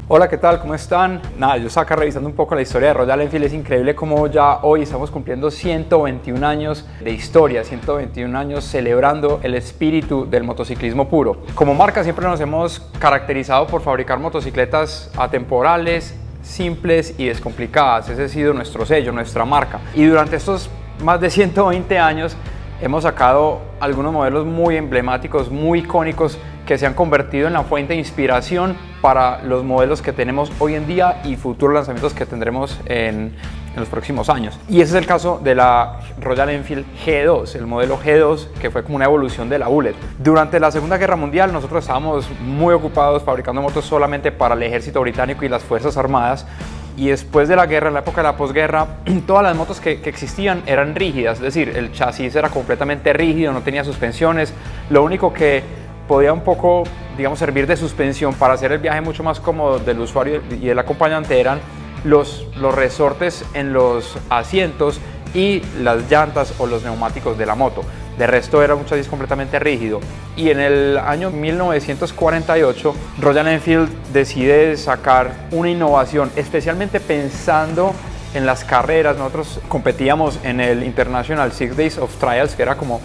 Hola, ¿qué tal? ¿Cómo están? Nada, yo estaba acá revisando un poco la historia de Royal Enfield. Es increíble cómo ya hoy estamos cumpliendo 121 años de historia, 121 años celebrando el espíritu del motociclismo puro. Como marca siempre nos hemos caracterizado por fabricar motocicletas atemporales, simples y descomplicadas. Ese ha sido nuestro sello, nuestra marca. Y durante estos más de 120 años hemos sacado algunos modelos muy emblemáticos, muy icónicos, que se han convertido en la fuente de inspiración para los modelos que tenemos hoy en día y futuros lanzamientos que tendremos en los próximos años. Y ese es el caso de la Royal Enfield G2, el modelo G2, que fue como una evolución de la Bullet. Durante la Segunda Guerra Mundial nosotros estábamos muy ocupados fabricando motos solamente para el ejército británico y las Fuerzas Armadas. Y después de la guerra, en la época de la posguerra, todas las motos que existían eran rígidas, es decir, el chasis era completamente rígido, no tenía suspensiones. Lo único que podía un poco, digamos, servir de suspensión para hacer el viaje mucho más cómodo del usuario y del acompañante eran los resortes en los asientos y las llantas o los neumáticos de la moto. De resto era un chasis completamente rígido. Y en el año 1948 Royal Enfield decide sacar una innovación, especialmente pensando en las carreras. Nosotros competíamos en el International 6 Days of Trials, que era como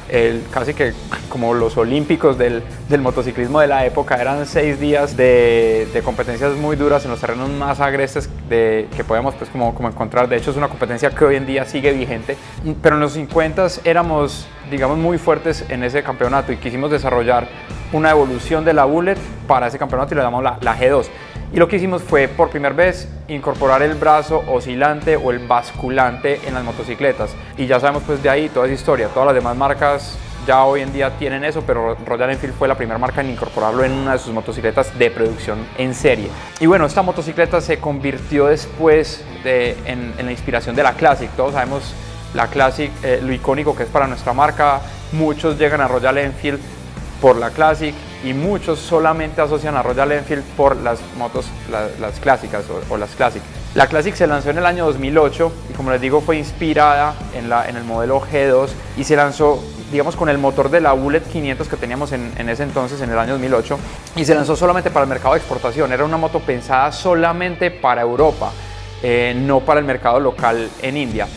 casi que como los olímpicos del motociclismo de la época. Eran 6 días de competencias muy duras en los terrenos más agrestes que podíamos pues como encontrar. De hecho es una competencia que hoy en día sigue vigente, pero en los 50s éramos, digamos, muy fuertes en ese campeonato y quisimos desarrollar una evolución de la Bullet para ese campeonato y le llamamos la G2. Y lo que hicimos fue, por primera vez, incorporar el brazo oscilante o el basculante en las motocicletas. Y ya sabemos pues de ahí toda esa historia. Todas las demás marcas ya hoy en día tienen eso, pero Royal Enfield fue la primera marca en incorporarlo en una de sus motocicletas de producción en serie. Y bueno, esta motocicleta se convirtió después en la inspiración de la Classic. Todos sabemos la Classic, lo icónico que es para nuestra marca. Muchos llegan a Royal Enfield por la Classic y muchos solamente asocian a Royal Enfield por las motos, las clásicas o las Classic. La Classic se lanzó en el año 2008 y, como les digo, fue inspirada en el modelo G2 y se lanzó, digamos, con el motor de la Bullet 500 que teníamos en ese entonces, en el año 2008, y se lanzó solamente para el mercado de exportación. Era una moto pensada solamente para Europa, no para el mercado local en India.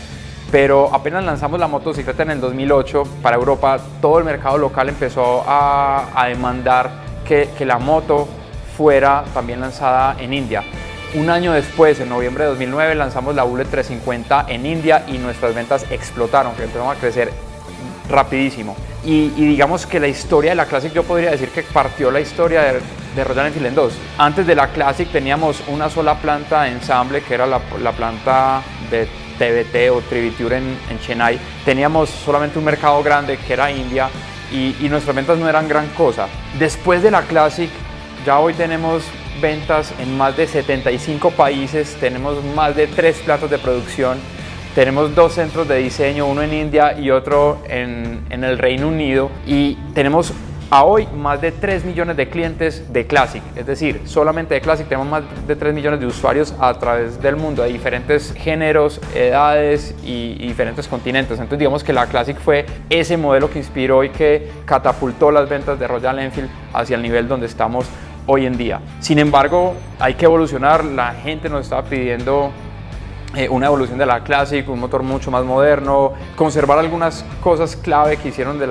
Pero apenas lanzamos la motocicleta en el 2008 para Europa, todo el mercado local empezó a demandar que la moto fuera también lanzada en India. Un año después, en noviembre de 2009, lanzamos la Bullet 350 en India y nuestras ventas explotaron, que empezamos a crecer rapidísimo. Y digamos que la historia de la Classic, yo podría decir que partió la historia de Royal Enfield en dos. Antes de la Classic teníamos una sola planta de ensamble, que era la planta de TBT o Trivitture en Chennai. Teníamos solamente un mercado grande que era India y nuestras ventas no eran gran cosa. Después de la Classic ya hoy tenemos ventas en más de 75 países, tenemos más de 3 plantas de producción, tenemos 2 centros de diseño, uno en India y otro en el Reino Unido, y tenemos a hoy más de 3 millones de clientes de Classic, es decir, solamente de Classic tenemos más de 3 millones de usuarios a través del mundo, de diferentes géneros, edades y diferentes continentes. Entonces digamos que la Classic fue ese modelo que inspiró y que catapultó las ventas de Royal Enfield hacia el nivel donde estamos hoy en día. Sin embargo, hay que evolucionar. La gente nos estaba pidiendo una evolución de la Classic, un motor mucho más moderno, conservar algunas cosas clave que hicieron de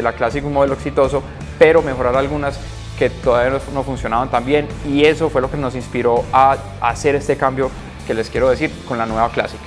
la Classic un modelo exitoso, pero mejorar algunas que todavía no funcionaban tan bien, y eso fue lo que nos inspiró a hacer este cambio que les quiero decir con la nueva Classic.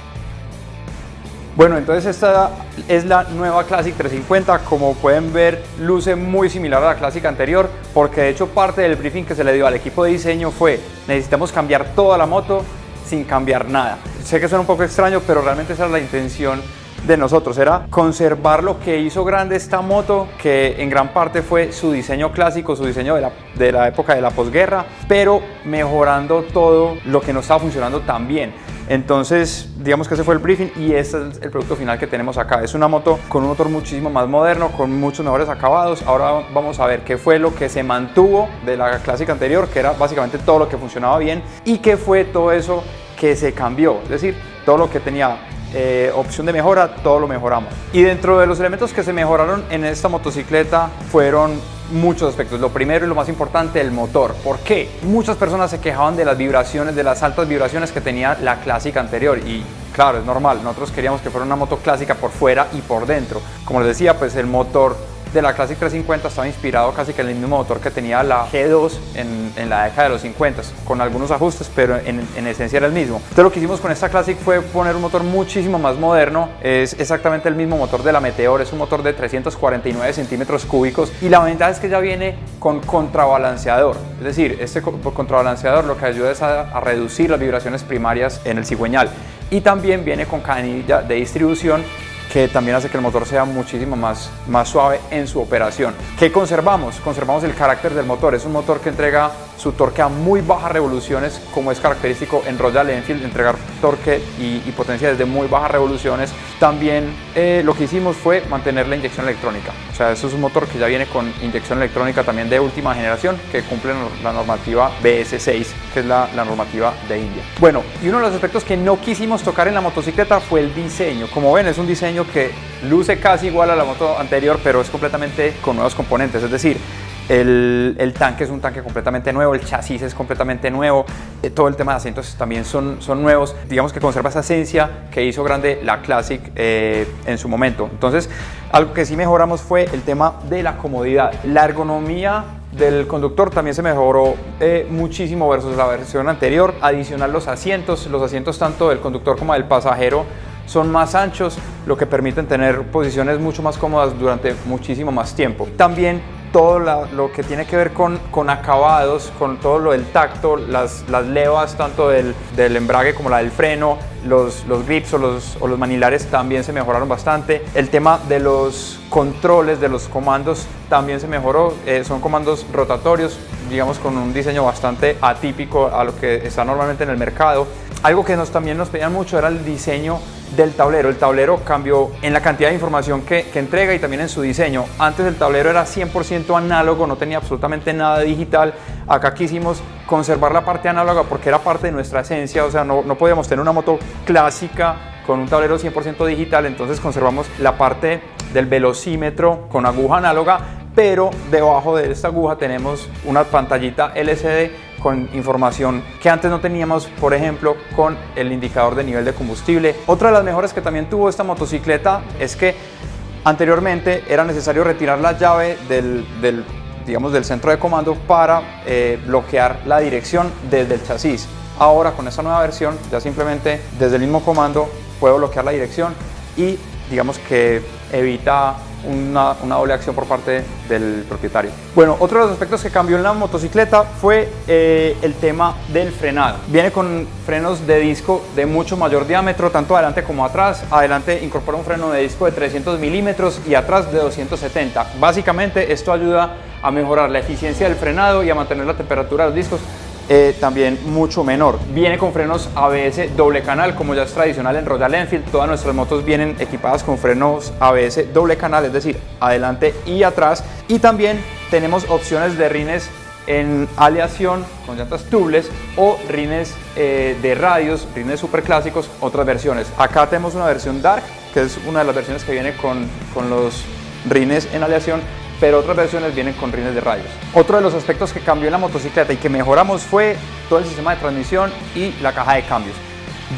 Bueno, entonces esta es la nueva Classic 350. Como pueden ver, luce muy similar a la Classic anterior, porque de hecho parte del briefing que se le dio al equipo de diseño fue: necesitamos cambiar toda la moto sin cambiar nada. Sé que suena un poco extraño, pero realmente esa es la intención de nosotros, era conservar lo que hizo grande esta moto, que en gran parte fue su diseño clásico, su diseño de la época de la posguerra, pero mejorando todo lo que no estaba funcionando tan bien. Entonces, digamos que ese fue el briefing y este es el producto final que tenemos acá. Es una moto con un motor muchísimo más moderno, con muchos mejores acabados. Ahora vamos a ver qué fue lo que se mantuvo de la Classic anterior, que era básicamente todo lo que funcionaba bien, y qué fue todo eso que se cambió, es decir, todo lo que tenía opción de mejora, todo lo mejoramos. Y dentro de los elementos que se mejoraron en esta motocicleta fueron muchos aspectos. Lo primero y lo más importante, el motor. ¿Por qué? Muchas personas se quejaban de las vibraciones, de las altas vibraciones que tenía la Classic anterior, y claro, es normal. Nosotros queríamos que fuera una moto clásica por fuera y por dentro. Como les decía, pues el motor de la Classic 350 estaba inspirado casi que en el mismo motor que tenía la G2 en la década de los 50, con algunos ajustes, pero en esencia era el mismo. Entonces lo que hicimos con esta Classic fue poner un motor muchísimo más moderno. Es exactamente el mismo motor de la Meteor, es un motor de 349 centímetros cúbicos, y la ventaja es que ya viene con contrabalanceador. Es decir, este contrabalanceador lo que ayuda es a reducir las vibraciones primarias en el cigüeñal, y también viene con cadenilla de distribución, que también hace que el motor sea muchísimo más suave en su operación. ¿Qué conservamos? Conservamos el carácter del motor. Es un motor que entrega su torque a muy bajas revoluciones, como es característico en Royal Enfield, entregar torque y potencia desde muy bajas revoluciones. También lo que hicimos fue mantener la inyección electrónica. O sea, eso es un motor que ya viene con inyección electrónica también de última generación, que cumple la normativa BS6, que es la normativa de India. Bueno, y uno de los aspectos que no quisimos tocar en la motocicleta fue el diseño. Como ven, es un diseño que luce casi igual a la moto anterior, pero es completamente con nuevos componentes. Es decir, el tanque es un tanque completamente nuevo, el chasis es completamente nuevo, todo el tema de asientos también son nuevos. Digamos que conserva esa esencia que hizo grande la Classic en su momento. Entonces, algo que sí mejoramos fue el tema de la comodidad. La ergonomía del conductor también se mejoró muchísimo versus la versión anterior. Adicional, los asientos tanto del conductor como del pasajero son más anchos, lo que permiten tener posiciones mucho más cómodas durante muchísimo más tiempo. También todo lo que tiene que ver con acabados, con todo lo del tacto, las levas tanto del embrague como la del freno, los grips o los manilares también se mejoraron bastante. El tema de los controles, de los comandos también se mejoró. Son comandos rotatorios, digamos, con un diseño bastante atípico a lo que está normalmente en el mercado. Algo que también nos pedían mucho era el diseño del tablero. El tablero cambió en la cantidad de información que entrega y también en su diseño. Antes el tablero era 100% análogo, no tenía absolutamente nada digital. Acá quisimos conservar la parte análoga porque era parte de nuestra esencia. O sea, no podíamos tener una moto clásica con un tablero 100% digital. Entonces conservamos la parte del velocímetro con aguja análoga, pero debajo de esta aguja tenemos una pantallita LCD con información que antes no teníamos, por ejemplo, con el indicador de nivel de combustible. Otra de las mejoras que también tuvo esta motocicleta es que anteriormente era necesario retirar la llave del centro de comando para bloquear la dirección desde el chasis. Ahora, con esta nueva versión, ya simplemente desde el mismo comando puedo bloquear la dirección y digamos que evita una doble acción por parte del propietario. Bueno, otro de los aspectos que cambió en la motocicleta fue el tema del frenado. Viene con frenos de disco de mucho mayor diámetro, tanto adelante como atrás. Adelante incorpora un freno de disco de 300 milímetros y atrás de 270. Básicamente esto ayuda a mejorar la eficiencia del frenado y a mantener la temperatura de los discos también mucho menor. Viene con frenos ABS doble canal, como ya es tradicional en Royal Enfield. Todas nuestras motos vienen equipadas con frenos ABS doble canal, es decir, adelante y atrás. Y también tenemos opciones de rines en aleación con llantas tubeless o rines de radios, rines super clásicos, otras versiones. Acá tenemos una versión Dark, que es una de las versiones que viene con los rines en aleación, pero otras versiones vienen con rines de radios. Otro de los aspectos que cambió en la motocicleta y que mejoramos fue todo el sistema de transmisión y la caja de cambios.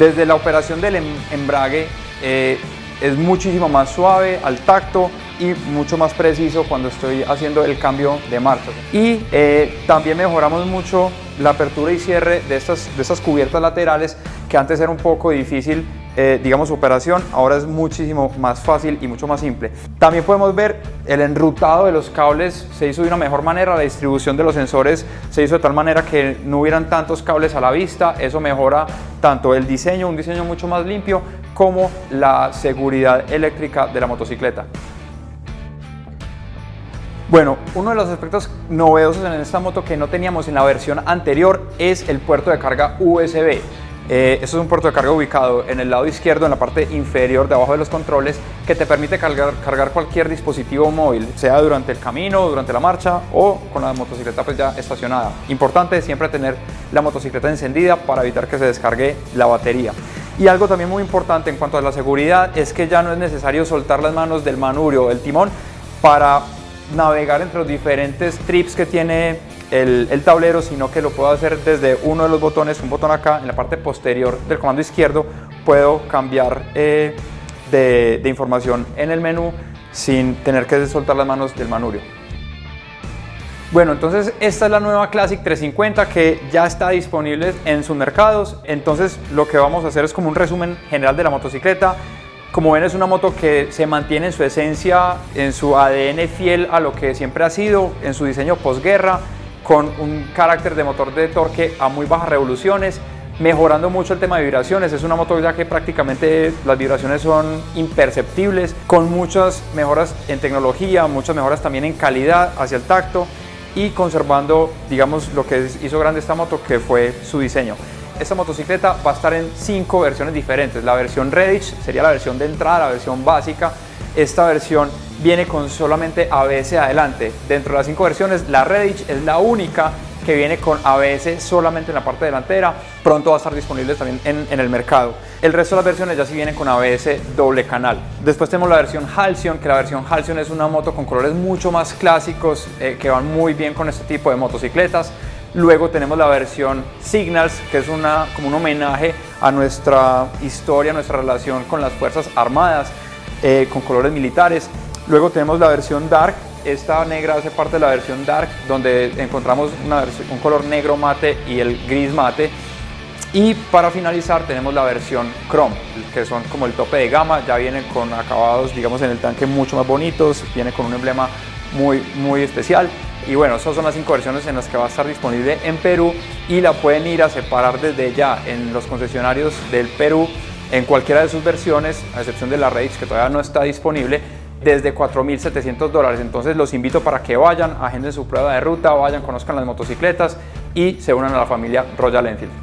Desde la operación del embrague es muchísimo más suave al tacto y mucho más preciso cuando estoy haciendo el cambio de marcha. Y también mejoramos mucho la apertura y cierre de estas cubiertas laterales, que antes era un poco difícil digamos, su operación. Ahora es muchísimo más fácil y mucho más simple. También podemos ver el enrutado de los cables, se hizo de una mejor manera. La distribución de los sensores se hizo de tal manera que no hubieran tantos cables a la vista. Eso mejora tanto el diseño, un diseño mucho más limpio, como la seguridad eléctrica de la motocicleta. Bueno, uno de los aspectos novedosos en esta moto que no teníamos en la versión anterior es el puerto de carga USB. Esto es un puerto de carga ubicado en el lado izquierdo, en la parte inferior debajo de los controles, que te permite cargar cualquier dispositivo móvil, sea durante el camino, durante la marcha o con la motocicleta pues ya estacionada. Importante siempre tener la motocicleta encendida para evitar que se descargue la batería. Y algo también muy importante en cuanto a la seguridad es que ya no es necesario soltar las manos del manubrio o del timón para navegar entre los diferentes trips que tiene el tablero, sino que lo puedo hacer desde uno de los botones, un botón acá en la parte posterior del comando izquierdo. Puedo cambiar de información en el menú sin tener que soltar las manos del manubrio. Bueno, entonces esta es la nueva Classic 350 que ya está disponible en sus mercados. Entonces lo que vamos a hacer es como un resumen general de la motocicleta. Como ven, es una moto que se mantiene en su esencia, en su ADN fiel a lo que siempre ha sido, en su diseño posguerra, con un carácter de motor de torque a muy bajas revoluciones, mejorando mucho el tema de vibraciones. Es una moto ya que prácticamente las vibraciones son imperceptibles, con muchas mejoras en tecnología, muchas mejoras también en calidad hacia el tacto y conservando, digamos, lo que hizo grande esta moto, que fue su diseño. Esta motocicleta va a estar en 5 versiones diferentes. La versión Reddish sería la versión de entrada, la versión básica. Esta versión viene con solamente ABS adelante. Dentro de las 5 versiones, la Reddish es la única que viene con ABS solamente en la parte delantera. Pronto va a estar disponible también en el mercado. El resto de las versiones ya sí vienen con ABS doble canal. Después tenemos la versión Halcyon, que la versión Halcyon es una moto con colores mucho más clásicos que van muy bien con este tipo de motocicletas. Luego tenemos la versión Signals, que es como un homenaje a nuestra historia, nuestra relación con las Fuerzas Armadas, con colores militares. Luego tenemos la versión Dark. Esta negra hace parte de la versión Dark, donde encontramos un color negro mate y el gris mate. Y para finalizar tenemos la versión Chrome, que son como el tope de gama. Ya vienen con acabados, digamos, en el tanque mucho más bonitos, viene con un emblema muy especial. Y bueno, esas son las 5 versiones en las que va a estar disponible en Perú, y la pueden ir a separar desde ya en los concesionarios del Perú en cualquiera de sus versiones, a excepción de la Reddish, que todavía no está disponible, desde $4.700. Entonces los invito para que vayan, agenden su prueba de ruta, vayan, conozcan las motocicletas y se unan a la familia Royal Enfield.